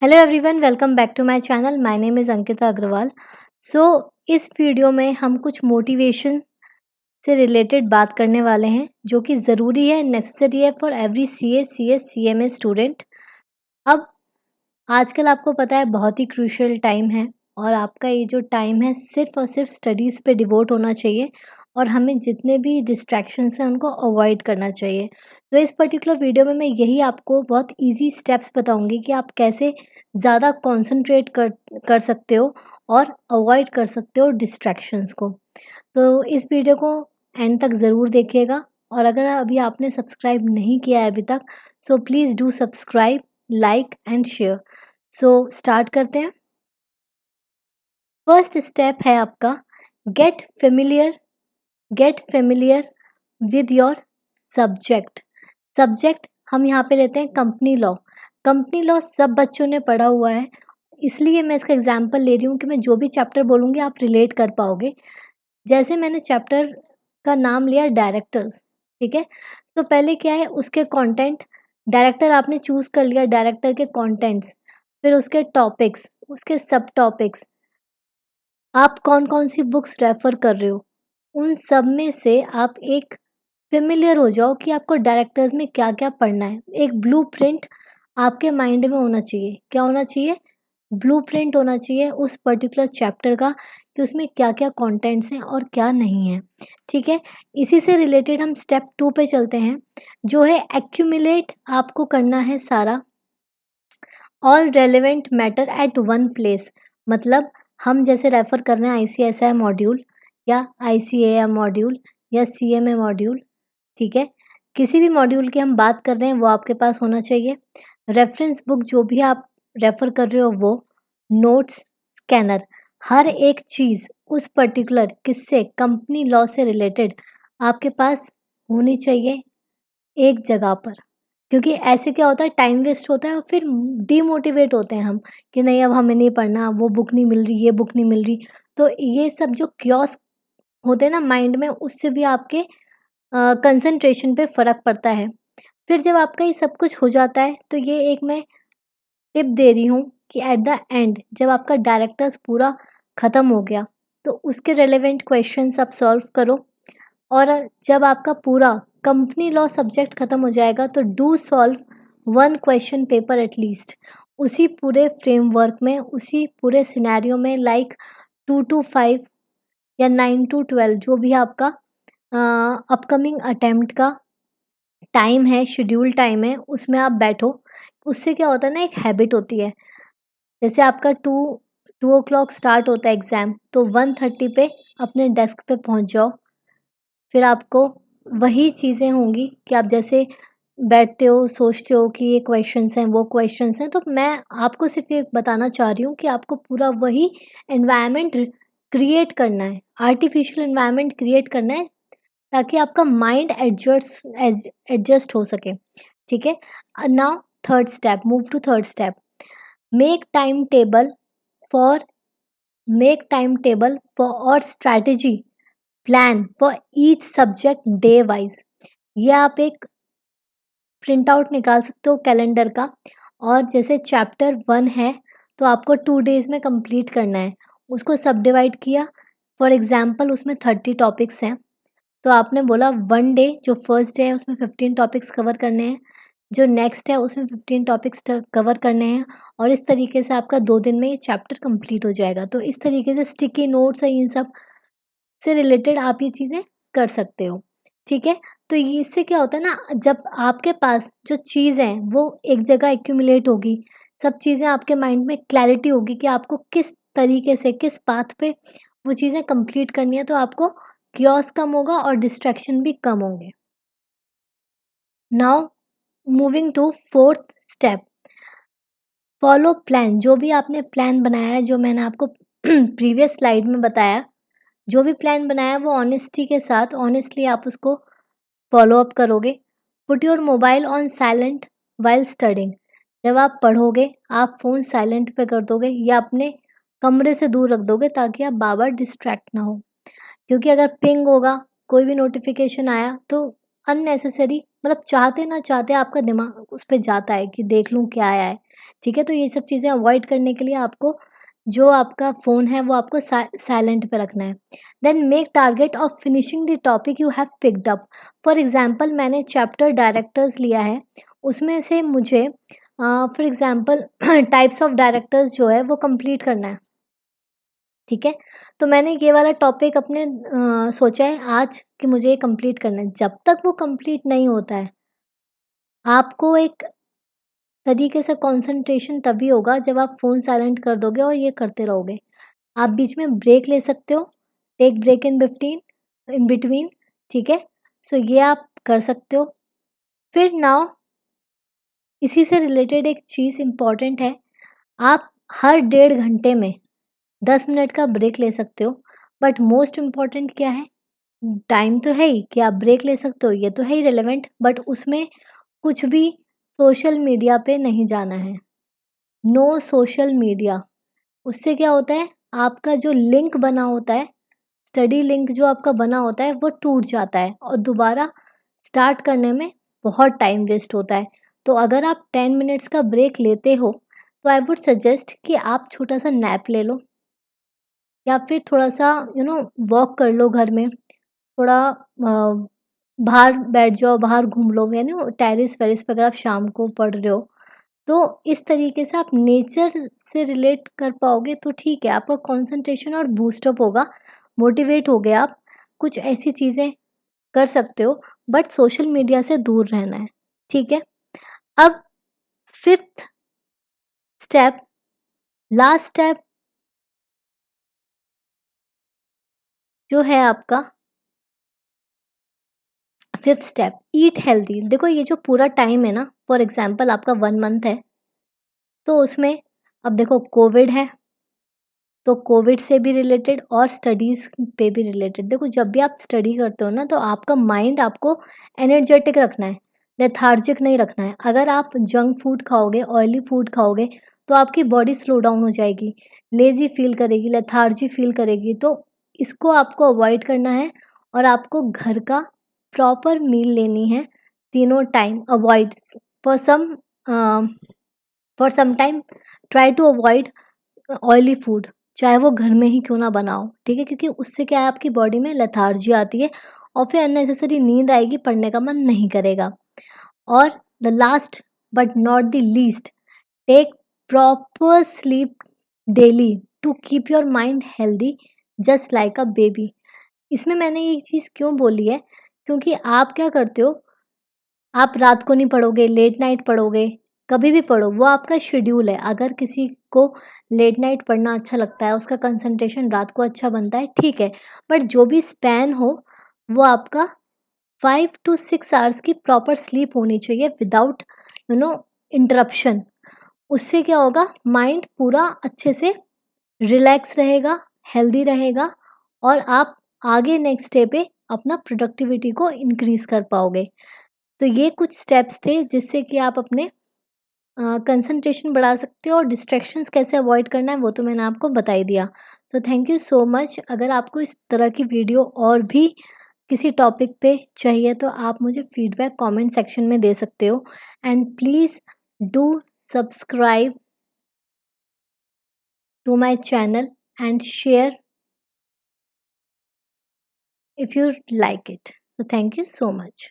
Hello everyone, welcome back to my channel. My name is Ankita Agarwal. So इस video में हम कुछ मोटिवेशन से रिलेटेड बात करने वाले हैं जो कि ज़रूरी है, नेसेसरी है for every CA, CS, CMA student. अब आजकल आपको पता है बहुत ही क्रूशियल टाइम है और आपका ये जो टाइम है सिर्फ़ और सिर्फ स्टडीज़ पे डिवोट होना चाहिए और हमें जितने भी डिस्ट्रैक्शंस हैं उनको अवॉइड करना चाहिए। तो इस पर्टिकुलर वीडियो में मैं यही आपको बहुत ईज़ी स्टेप्स बताऊँगी कि आप कैसे ज़्यादा कॉन्संट्रेट कर कर सकते हो और अवॉइड कर सकते हो डिस्ट्रैक्शंस को। तो इस वीडियो को एंड तक ज़रूर देखिएगा और अगर अभी आपने सब्सक्राइब नहीं किया है अभी तक, so please do subscribe, like and share. So start करते हैं। फर्स्ट स्टेप है आपका get familiar get familiar with your subject. Subject हम यहाँ पे लेते हैं कंपनी लॉ। कंपनी लॉ सब बच्चों ने पढ़ा हुआ है, इसलिए मैं इसका एग्जांपल ले रही हूँ कि मैं जो भी चैप्टर बोलूँगी आप रिलेट कर पाओगे। जैसे मैंने चैप्टर का नाम लिया डायरेक्टर्स, ठीक है? तो पहले क्या है उसके कंटेंट, डायरेक्टर आपने चूज़ कर लिया, डायरेक्टर के कंटेंट्स, फिर उसके टॉपिक्स, उसके सब टॉपिक्स, आप कौन-कौन सी बुक्स रेफ़र कर रहे हो, उन सब में से आप एक फ़ेमिलियर हो जाओ कि आपको डायरेक्टर्स में क्या-क्या पढ़ना है। एक ब्लूप्रिंट आपके माइंड में होना चाहिए। क्या होना चाहिए? ब्लूप्रिंट होना चाहिए उस पर्टिकुलर चैप्टर का कि उसमें क्या-क्या कंटेंट्स हैं और क्या नहीं है। ठीक है? इसी से रिलेटेड हम स्टेप 2 पे चलते हैं, जो है एक्यूमुलेट आपको करना है सारा all relevant matter at one place. मतलब हम जैसे रेफ़र कर रहे हैं आईसीएसआई मॉड्यूल या आईसीएएम मॉड्यूल या सीएमए मॉड्यूल, ठीक है? किसी भी मॉड्यूल की हम बात कर रहे हैं वो आपके पास होना चाहिए। रेफ़रेंस बुक जो भी आप रेफ़र कर रहे हो वो, नोट्स, स्कैनर, हर एक चीज़ उस पर्टिकुलर किससे कंपनी लॉ से रिलेटेड आपके पास होनी चाहिए एक जगह पर। क्योंकि ऐसे क्या होता है टाइम वेस्ट होता है और फिर डीमोटिवेट होते हैं हम कि नहीं अब हमें नहीं पढ़ना, वो बुक नहीं मिल रही, ये बुक नहीं मिल रही। तो ये सब जो क्योस होते हैं ना माइंड में उससे भी आपके कंसंट्रेशन पे फ़र्क पड़ता है। फिर जब आपका ये सब कुछ हो जाता है तो ये एक मैं टिप दे रही हूँ कि एट द एंड जब आपका डायरेक्टर्स पूरा ख़त्म हो गया तो उसके रिलेवेंट क्वेश्चंस आप सॉल्व करो और जब आपका पूरा कंपनी लॉ सब्जेक्ट ख़त्म हो जाएगा तो do solve one question paper at least उसी पूरे फ्रेमवर्क में, उसी पूरे सिनेरियो में लाइक 2 टू 5 या 9 टू 12 जो भी आपका अपकमिंग अटेम्प्ट का टाइम है, शेड्यूल टाइम है, उसमें आप बैठो। उससे क्या होता है ना एक हैबिट होती है। जैसे आपका 2 o'clock स्टार्ट होता है एग्ज़ाम, तो 1:30 पे अपने डेस्क पे पहुँच जाओ। फिर आपको वही चीज़ें होंगी कि आप जैसे बैठते हो, सोचते हो कि ये क्वेश्चन्स हैं, वो क्वेश्चन्स हैं, तो मैं आपको सिर्फ़ ये बताना चाह रही हूँ कि आपको पूरा वही एनवायरनमेंट क्रिएट करना है, आर्टिफ़िशियल एनवायरनमेंट क्रिएट करना है ताकि आपका माइंड एडजस्ट हो सके, ठीक है? Now third step, move to third step, make time table for make time table for और strategy plan for each subject day wise. ये आप एक प्रिंट आउट निकाल सकते हो कैलेंडर का और जैसे चैप्टर 1 है तो आपको 2 डेज़ में कंप्लीट करना है। उसको सब डिवाइड किया, फॉर एग्ज़ाम्पल उसमें 30 टॉपिक्स हैं, तो आपने बोला 1 डे जो फर्स्ट डे है उसमें 15 टॉपिक्स कवर करने हैं, जो नेक्स्ट है उसमें 15 टॉपिक्स कवर करने हैं और इस तरीके से आपका 2 दिन में ये चैप्टर कंप्लीट हो जाएगा। तो इस तरीके से स्टिकी नोट्स और इन सब से रिलेटेड आप ये चीज़ें कर सकते हो, ठीक है? तो ये इससे क्या होता है ना जब आपके पास जो चीज़ है वो एक जगह एक्यूमुलेट होगी, सब चीज़ें आपके माइंड में क्लैरिटी होगी कि आपको किस तरीके से, किस पाथ पे वो चीज़ें कंप्लीट करनी है, तो आपको कियोस्क कम होगा और डिस्ट्रैक्शन भी कम होंगे। Now moving to fourth step, follow plan. जो भी आपने प्लान बनाया है, जो मैंने आपको प्रीवियस स्लाइड में बताया, जो भी प्लान बनाया है वो ऑनेस्टी के साथ ऑनेस्टली आप उसको फॉलो अप करोगे। Put your mobile on silent while studying. जब आप पढ़ोगे आप फ़ोन साइलेंट पे कर दोगे या अपने कमरे से दूर रख दोगे ताकि आप बार-बार डिस्ट्रैक्ट ना हो। क्योंकि अगर पिंग होगा, कोई भी नोटिफ़िकेशन आया तो अननेसेसरी मतलब चाहते ना चाहते आपका दिमाग उस पे जाता है कि देख लूँ क्या आया है, ठीक है? तो ये सब चीज़ें अवॉइड करने के लिए आपको जो आपका फ़ोन है वो आपको साइलेंट पे रखना है। Then make target of finishing the topic you have picked up. For example मैंने चैप्टर डायरेक्टर्स लिया है, उसमें से मुझे for example types of directors जो है वो कंप्लीट करना है, ठीक है? तो मैंने ये वाला टॉपिक अपने सोचा है आज कि मुझे ये कंप्लीट करना है। जब तक वो कंप्लीट नहीं होता है, आपको एक तरीके से कंसंट्रेशन तभी होगा जब आप फ़ोन साइलेंट कर दोगे और ये करते रहोगे। आप बीच में ब्रेक ले सकते हो, टेक ब्रेक इन बिटवीन, ठीक है? सो ये आप कर सकते हो। फिर नाउ इसी से रिलेटेड एक चीज़ इम्पोर्टेंट है, आप हर डेढ़ घंटे में 10 मिनट का ब्रेक ले सकते हो, बट मोस्ट इम्पोर्टेंट क्या है? टाइम तो है ही कि आप ब्रेक ले सकते हो, ये तो है ही रिलेवेंट, बट उसमें कुछ भी सोशल मीडिया पे नहीं जाना है। No social media. उससे क्या होता है, आपका जो लिंक बना होता है, स्टडी लिंक जो आपका बना होता है वो टूट जाता है और दोबारा स्टार्ट करने में बहुत टाइम वेस्ट होता है। तो अगर आप 10 मिनट्स का ब्रेक लेते हो, तो आई वुड सजेस्ट कि आप छोटा-सा नैप ले लो या फिर थोड़ा-सा वॉक कर लो घर में। थोड़ा बाहर बैठ जाओ, बाहर घूम लो, यानी टेरेस-वेरेस पे अगर आप शाम को पढ़ रहे हो, तो इस तरीके से आप नेचर से रिलेट कर पाओगे तो ठीक है, आपका कंसंट्रेशन और बूस्ट अप होगा, मोटिवेट होगे आप, कुछ ऐसी चीज़ें कर सकते हो, बट सोशल मीडिया से दूर रहना है, ठीक है? अब 5th स्टेप, लास्ट स्टेप जो है आपका 5th स्टेप, ईट हेल्दी। देखो ये जो पूरा टाइम है ना, फॉर एग्ज़ाम्पल आपका 1 मंथ है, तो उसमें अब देखो कोविड है, तो कोविड से भी रिलेटेड और स्टडीज़ पे भी रिलेटेड। देखो जब भी आप स्टडी करते हो ना तो आपका माइंड आपको एनर्जेटिक रखना है, लेथार्जिक नहीं रखना है। अगर आप जंक फूड खाओगे, ऑयली फूड खाओगे तो आपकी बॉडी स्लो डाउन हो जाएगी, लेज़ी फील करेगी, लेथार्जी फील करेगी। तो इसको आपको अवॉइड करना है और आपको घर का प्रॉपर मील लेनी है तीनों time. Avoid for some for some time try to avoid oily food, चाहे वो घर में ही क्यों ना बनाओ, ठीक है? क्योंकि उससे क्या है, आपकी बॉडी में लेथार्जी आती है और फिर अननेसेसरी नींद आएगी, पढ़ने का मन नहीं करेगा। और the last but not the least, take proper sleep daily to keep your mind healthy just like a baby. इसमें मैंने ये चीज़ क्यों बोली है, क्योंकि आप क्या करते हो, आप रात को नहीं पढ़ोगे, लेट नाइट पढ़ोगे, कभी भी पढ़ो, वो आपका शेड्यूल है। अगर किसी को लेट नाइट पढ़ना अच्छा लगता है, उसका कंसंट्रेशन रात को अच्छा बनता है, ठीक है। बट जो भी स्पैन हो, वो आपका 5 टू 6 आवर्स की प्रॉपर स्लीप होनी चाहिए विदाउट यू नो इंटरप्शन। उससे क्या होगा, माइंड पूरा अच्छे से रिलैक्स रहेगा, हेल्दी रहेगा और आप आगे नेक्स्ट डे पे अपना प्रोडक्टिविटी को इंक्रीज़ कर पाओगे। तो ये कुछ स्टेप्स थे जिससे कि आप अपने कंसंट्रेशन बढ़ा सकते हो और डिस्ट्रैक्शंस कैसे अवॉइड करना है वो तो मैंने आपको बता ही दिया। तो थैंक यू सो मच। अगर आपको इस तरह की वीडियो और भी किसी टॉपिक पे चाहिए तो आप मुझे फीडबैक कमेंट सेक्शन में दे सकते हो and please do subscribe to my channel and share if you like it. So thank you so much.